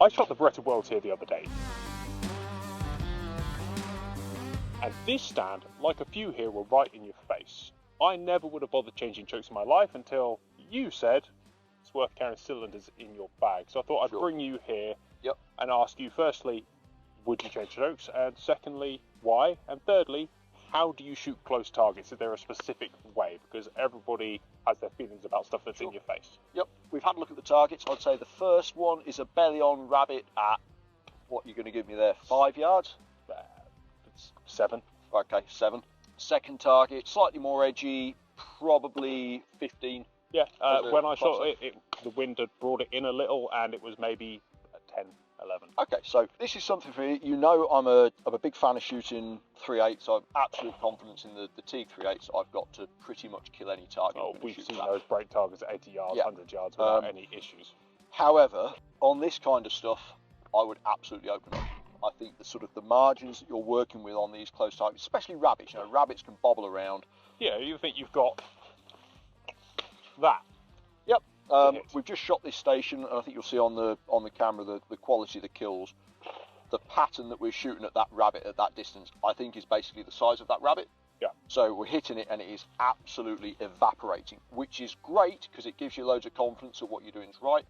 I shot the Beretta Worlds here the other day. And this stand, like a few here, were right in your face. I never would have bothered changing chokes in my life until you said it's worth carrying cylinders in your bag. So I thought I'd bring you here and ask you, firstly, would you change chokes? And secondly, why? And thirdly, how do you shoot close targets? Is there a specific way? Because everybody has their feelings about stuff that's in your face. Yep, we've had a look at the targets. I'd say the first one is a belly-on rabbit at, what you're going to give me there, 5 yards? It's 7. Okay, 7. Second target, slightly more edgy, probably 15. Yeah, when I shot it, the wind had brought it in a little, and it was maybe 10, 11. Okay, so this is something for me. You know I'm a big fan of shooting 3/8, so I'm absolute confidence in the Teague 3/8 I've got to pretty much kill any target. Oh, we've seen those break targets at 80 yards, 100 yards without any issues. However, on this kind of stuff, I would absolutely open up. I think the margins that you're working with on these close targets, especially rabbits, rabbits can bobble around. Yeah, you think you've got that. Yep. We've just shot this station, and I think you'll see on the camera the quality of the kills. The pattern that we're shooting at that rabbit at that distance, I think, is basically the size of that rabbit. Yeah. So we're hitting it, and it is absolutely evaporating, which is great because it gives you loads of confidence that what you're doing is right.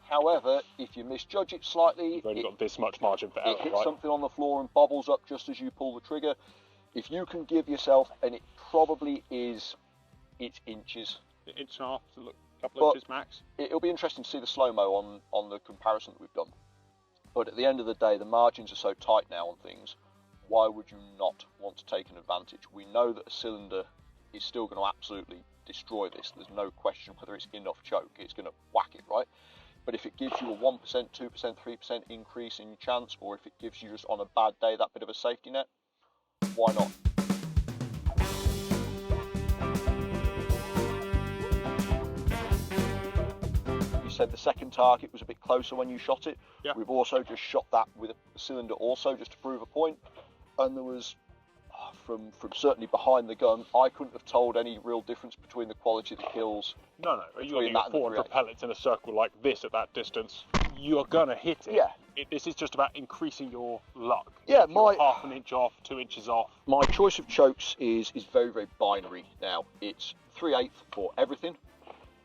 However, if you misjudge it slightly, you've only got this much margin for error, it hits something on the floor and bobbles up just as you pull the trigger. If you can give yourself, and it probably is, it's inches. An inch and a half, a couple of inches max. It'll be interesting to see the slow-mo on the comparison that we've done. But at the end of the day, the margins are so tight now on things, why would you not want to take an advantage? We know that a cylinder is still going to absolutely destroy this. There's no question whether it's in off choke, it's going to whack it, right? But if it gives you a 1%, 2%, 3% increase in your chance, or if it gives you just on a bad day that bit of a safety net, why not? You said the second target was a bit closer when you shot it. Yeah. We've also just shot that with a cylinder also, just to prove a point. And there was, from certainly behind the gun, I couldn't have told any real difference between the quality of the kills. No. You're got 400 pellets in a circle like this at that distance. You're gonna hit it. Yeah. This is just about increasing your luck. Yeah, if you're half an inch off, 2 inches off. My choice of chokes is very, very binary now. It's 3/8 for everything,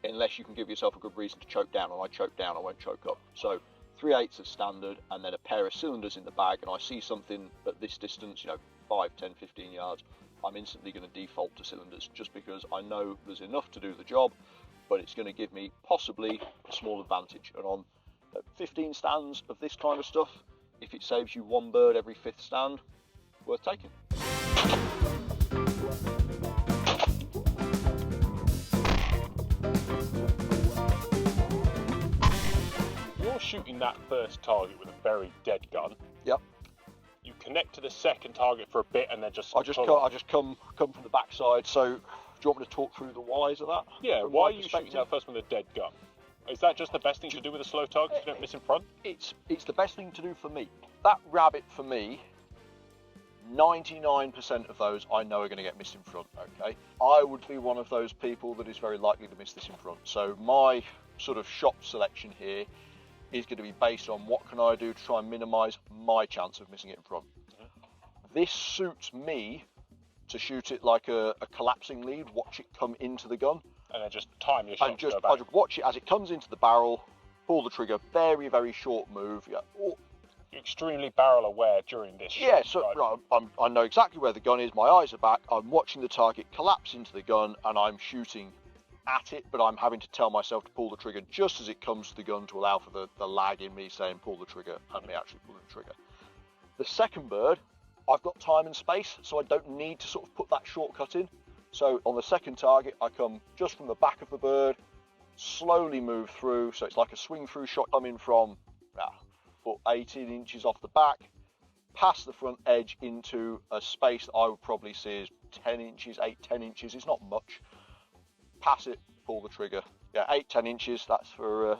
unless you can give yourself a good reason to choke down. And I choke down, I won't choke up. So 3/8 is standard, and then a pair of cylinders in the bag. And I see something at this distance, 5, 10, 15 yards, I'm instantly going to default to cylinders, just because I know there's enough to do the job, but it's going to give me possibly a small advantage. And on 15 stands of this kind of stuff, if it saves you one bird every 5th stand, worth taking. You're shooting that first target with a very dead gun. Yep. You connect to the second target for a bit and then just... I just come from the backside. So, do you want me to talk through the whys of that? Yeah, why are you shooting that first with a dead gun? Is that just the best thing to do with a slow target if you don't miss in front? It's the best thing to do for me. That rabbit, for me, 99% of those I know are going to get missed in front, okay? I would be one of those people that is very likely to miss this in front. So my sort of shot selection here is going to be based on what can I do to try and minimise my chance of missing it in front. This suits me to shoot it like a collapsing lead, watch it come into the gun. And then just time your shot. And just watch it as it comes into the barrel, pull the trigger, very, very short move. Yeah. You're extremely barrel aware during this shot. Yeah, so right, I know exactly where the gun is, my eyes are back, I'm watching the target collapse into the gun and I'm shooting at it, but I'm having to tell myself to pull the trigger just as it comes to the gun to allow for the lag in me saying pull the trigger and me actually pulling the trigger. The second bird, I've got time and space, so I don't need to sort of put that shortcut in. So on the second target, I come just from the back of the bird, slowly move through, so it's like a swing through shot coming from 18 inches off the back, past the front edge into a space that I would probably see as 10 inches, 10 inches, it's not much. Pass it, pull the trigger. Yeah, 10 inches, that's for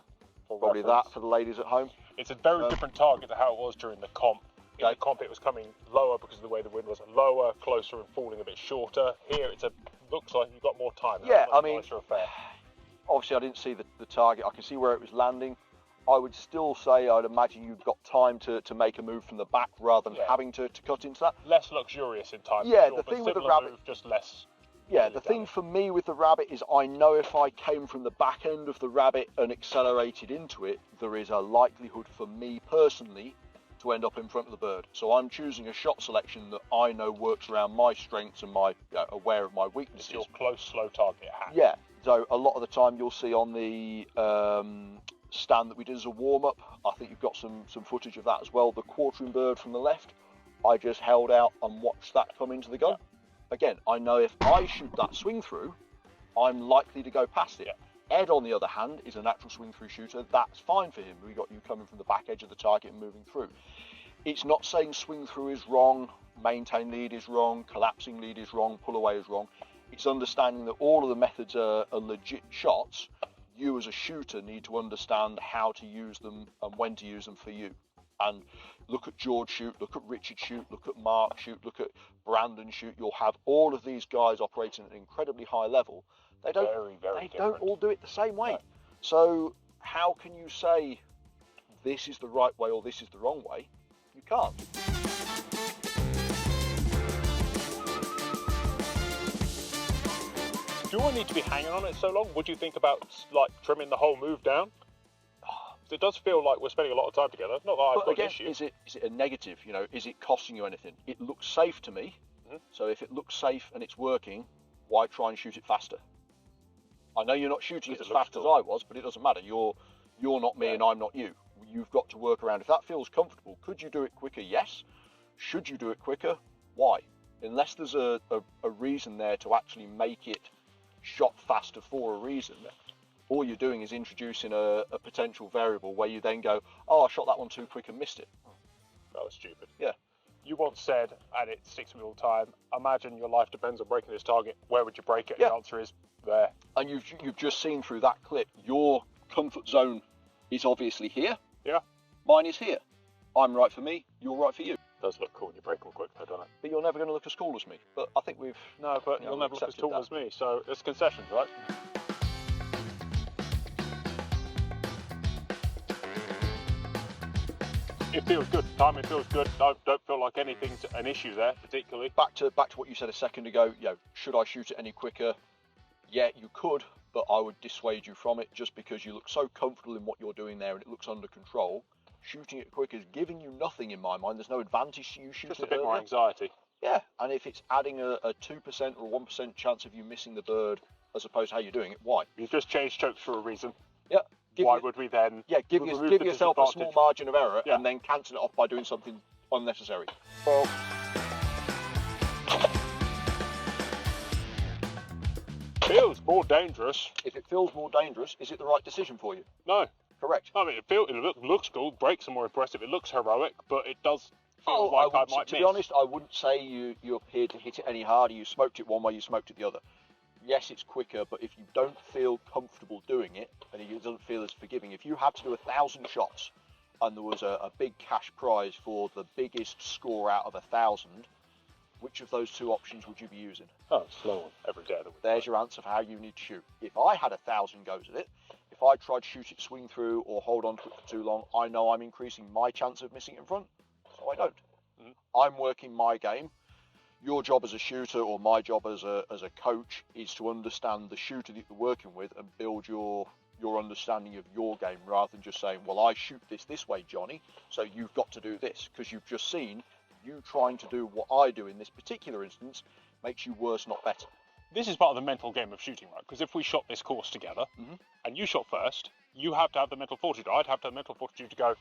probably reference. That for the ladies at home. It's a very different target to how it was during the comp. In the comp it was coming lower because of the way the wind was lower, closer and falling a bit shorter. Here looks like you've got more time. Yeah, I mean, obviously I didn't see the target. I can see where it was landing. I would still say I'd imagine you've got time to make a move from the back rather than having to cut into that. Less luxurious in time. Yeah, sure, the thing with the similar rabbit, move, just less. yeah, the thing for me with the rabbit is I know if I came from the back end of the rabbit and accelerated into it, there is a likelihood for me personally to end up in front of the bird. So I'm choosing a shot selection that I know works around my strengths and my aware of my weaknesses. It's your close, slow target hack. Yeah. So a lot of the time you'll see on the stand that we did as a warm-up, I think you've got some footage of that as well. The quartering bird from the left, I just held out and watched that come into the gun. Yeah. Again, I know if I shoot that swing through, I'm likely to go past it. Yeah. Ed, on the other hand, is a natural swing through shooter. That's fine for him. We got you coming from the back edge of the target and moving through. It's not saying swing through is wrong, maintain lead is wrong, collapsing lead is wrong, pull away is wrong. It's understanding that all of the methods are legit shots. You as a shooter need to understand how to use them and when to use them for you. And look at George shoot, look at Richard shoot, look at Mark shoot, look at Brandon shoot. You'll have all of these guys operating at an incredibly high level. They don't all do it the same way. No. So how can you say this is the right way or this is the wrong way? You can't. Do I need to be hanging on it so long? Would you think about like trimming the whole move down? It does feel like we're spending a lot of time together. Not that I've got an issue. Is it a negative? You know, is it costing you anything? It looks safe to me. Mm-hmm. So if it looks safe and it's working, why try and shoot it faster? I know you're not shooting it as fast as I was, but it doesn't matter. You're not me and I'm not you. You've got to work around. If that feels comfortable, could you do it quicker? Yes. Should you do it quicker? Why? Unless there's a reason there to actually make it shot faster for a reason, all you're doing is introducing a potential variable where you then go, oh, I shot that one too quick and missed it. That was stupid. Yeah. You once said, and it sticks with me all the time, imagine your life depends on breaking this target. Where would you break it? Yeah. The answer is there. And you've just seen through that clip, your comfort zone is obviously here. Yeah. Mine is here. I'm right for me, you're right for you. It does look cool when you break them quick, though, doesn't it? But you're never going to look as cool as me. But I think we've... No, but you'll never look as tall as me, so it's concessions, right? It feels good. Timing feels good. I don't feel like anything's an issue there, particularly. Back to what you said a second ago. Should I shoot it any quicker? Yeah, you could, but I would dissuade you from it just because you look so comfortable in what you're doing there and it looks under control. Shooting it quick is giving you nothing in my mind. There's no advantage to you shooting it. Just a bit more anxiety. Yeah, and if it's adding a 2% or 1% chance of you missing the bird as opposed to how you're doing it, why? You've just changed chokes for a reason. Yeah. Why would we then? Yeah, give yourself a small margin of error and then cancel it off by doing something unnecessary. Well, feels more dangerous. If it feels more dangerous, is it the right decision for you? No. Correct. I mean, it looks cool. Breaks are more impressive. It looks heroic, but it does feel like I might miss. To be honest, I wouldn't say you appeared to hit it any harder. You smoked it one way, you smoked it the other. Yes, it's quicker, but if you don't feel comfortable doing it, and it doesn't feel as forgiving, if you had to do 1,000 shots and there was a big cash prize for the biggest score out of 1,000, which of those two options would you be using? Oh, slow one every day of the week. There's your answer for how you need to shoot. If I had 1,000 goes at it, if I tried to shoot it swing through or hold on to it for too long, I know I'm increasing my chance of missing it in front, so I don't. Mm-hmm. I'm working my game. Your job as a shooter or my job as a coach is to understand the shooter that you're working with and build your understanding of your game rather than just saying, well, I shoot this way, Johnny, so you've got to do this, because you've just seen you trying to do what I do in this particular instance makes you worse, not better. This is part of the mental game of shooting, right? Because if we shot this course together and you shot first, you have to have the mental fortitude. I'd have to have the mental fortitude to go,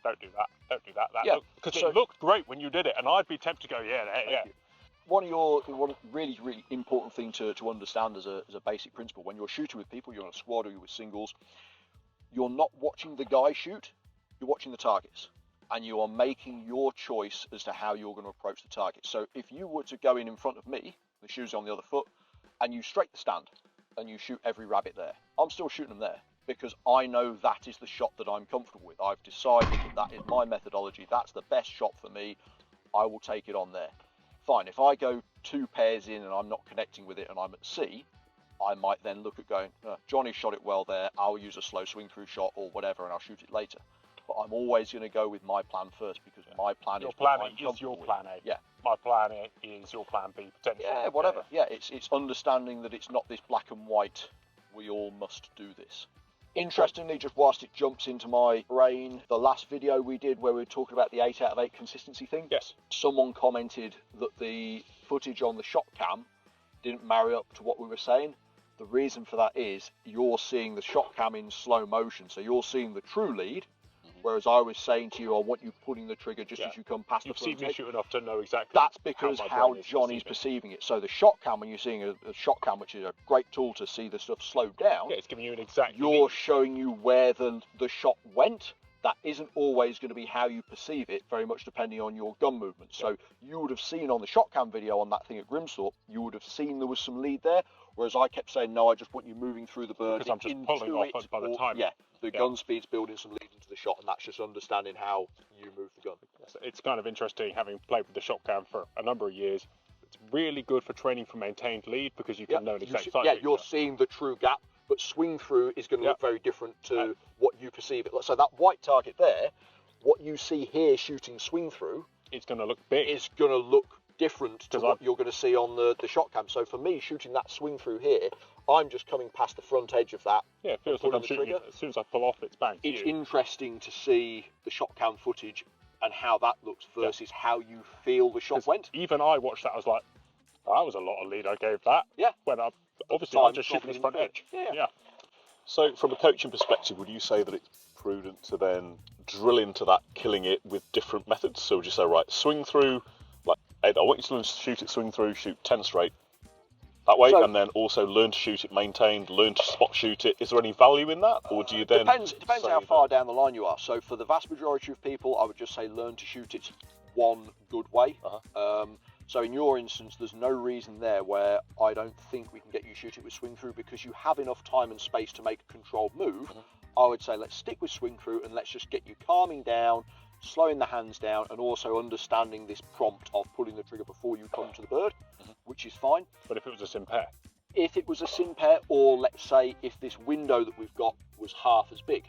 don't do that. Because it looked great when you did it, and I'd be tempted to go, yeah. One really, really important thing to understand as a basic principle, when you're shooting with people, you're on a squad or you're with singles, you're not watching the guy shoot, you're watching the targets. And you are making your choice as to how you're going to approach the target. So if you were to go in front of me, the shoes on the other foot, and you straight the stand, and you shoot every rabbit there, I'm still shooting them there, because I know that is the shot that I'm comfortable with. I've decided that is my methodology, that's the best shot for me, I will take it on there. Fine, if I go 2 pairs in and I'm not connecting with it and I'm at sea, I might then look at going, Johnny shot it well there, I'll use a slow swing through shot or whatever and I'll shoot it later. But I'm always going to go with my plan first because my plan your is plan A is your plan A. Yeah. My plan A is your plan B potentially. Yeah, whatever. Yeah, it's understanding that it's not this black and white, we all must do this. Interestingly, just whilst it jumps into my brain, the last video we did where we were talking about the 8 out of 8 consistency thing, Yes. someone commented that the footage on the shot cam didn't marry up to what we were saying. The reason for that is you're seeing the shot cam in slow motion, so you're seeing the true lead, whereas I was saying to you, I want you pulling the trigger just as you come past You've the front seen me edge. shoot enough to know exactly. That's because how my Johnny's perceiving it. So the shot cam, when you're seeing a shot cam, which is a great tool to see the stuff slowed down, Yeah, it's giving you an exact. you're showing you where the shot went. That isn't always going to be how you perceive it, very much depending on your gun movement. So you would have seen on the shot cam video on that thing at Grimthorpe, you would have seen there was some lead there, whereas I kept saying, no, I just want you moving through the bird Because I'm just pulling off by the time. Yeah, the gun speed's building some lead into the shot, and that's just understanding how you move the gun. It's kind of interesting, having played with the shot cam for a number of years. It's really good for training for maintained lead because you can know an exact sight. Yeah, you're seeing the true gap, but swing through is going to look very different to what you perceive it. So that white target there, what you see here shooting swing through, it's going to look big. It's going to look different to what you're going to see on the shot cam. So for me, shooting that swing through here, I'm just coming past the front edge of that. Yeah, it feels like I'm shooting it. As soon as I pull off, it's bang. It's interesting to see the shot cam footage and how that looks versus how you feel the shot went. Even I watched that, I was like, that was a lot of lead I gave that. Yeah. When obviously I'm just shooting this front edge. Yeah. So from a coaching perspective, would you say that it's prudent to then drill into that killing it with different methods? So would you say, right, swing through, like, Ed, I want you to learn to shoot it swing through, shoot 10 straight, that way, and then also learn to shoot it maintained, learn to spot shoot it. Is there any value in that, or do you then? Depends how far down the line you are. So for the vast majority of people, I would just say learn to shoot it one good way. So in your instance, there's no reason there where I don't think we can get you shooting with swing through because you have enough time and space to make a controlled move. I would say let's stick with swing through and let's just get you calming down, slowing the hands down, and also understanding this prompt of pulling the trigger before you come to the bird, which is fine. But if it was a sim pair? If it was a sim pair, or let's say if this window that we've got was half as big,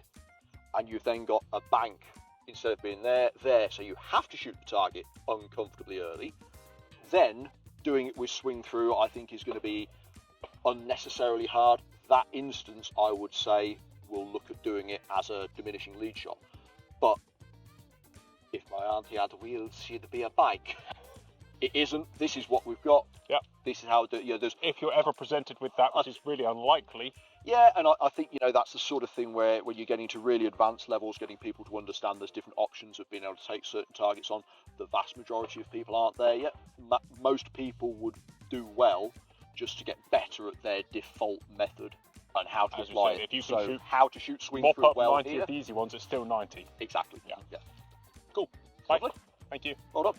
and you've then got a bank instead of being there, so you have to shoot the target uncomfortably early, then doing it with swing through I think is going to be unnecessarily hard. That instance, I would say, we'll look at doing it as a diminishing lead shot. But if my auntie had wheels, she'd be a bike. It isn't. This is what we've got. Yep. This is how there's. If you're ever presented with that, which is really unlikely. Yeah, and I think that's the sort of thing where when you're getting to really advanced levels, getting people to understand there's different options of being able to take certain targets on. The vast majority of people aren't there yet. Most people would do well just to get better at their default method and how to apply it. If you can shoot, how to shoot swing mop through up well 90 here. of the easy ones, it's still 90. Exactly. Yeah. Cool. Lovely. Thank you. Well done.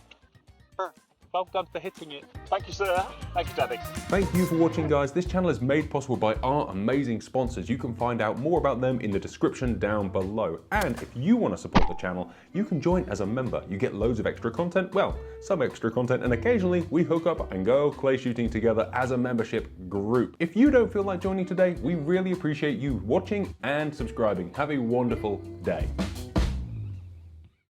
Well done for hitting it. Thank you, sir. Thank you, Daddy. Thank you for watching, guys. This channel is made possible by our amazing sponsors. You can find out more about them in the description down below. And if you want to support the channel, you can join as a member. You get loads of extra content, well, some extra content, and occasionally we hook up and go clay shooting together as a membership group. If you don't feel like joining today, we really appreciate you watching and subscribing. Have a wonderful day.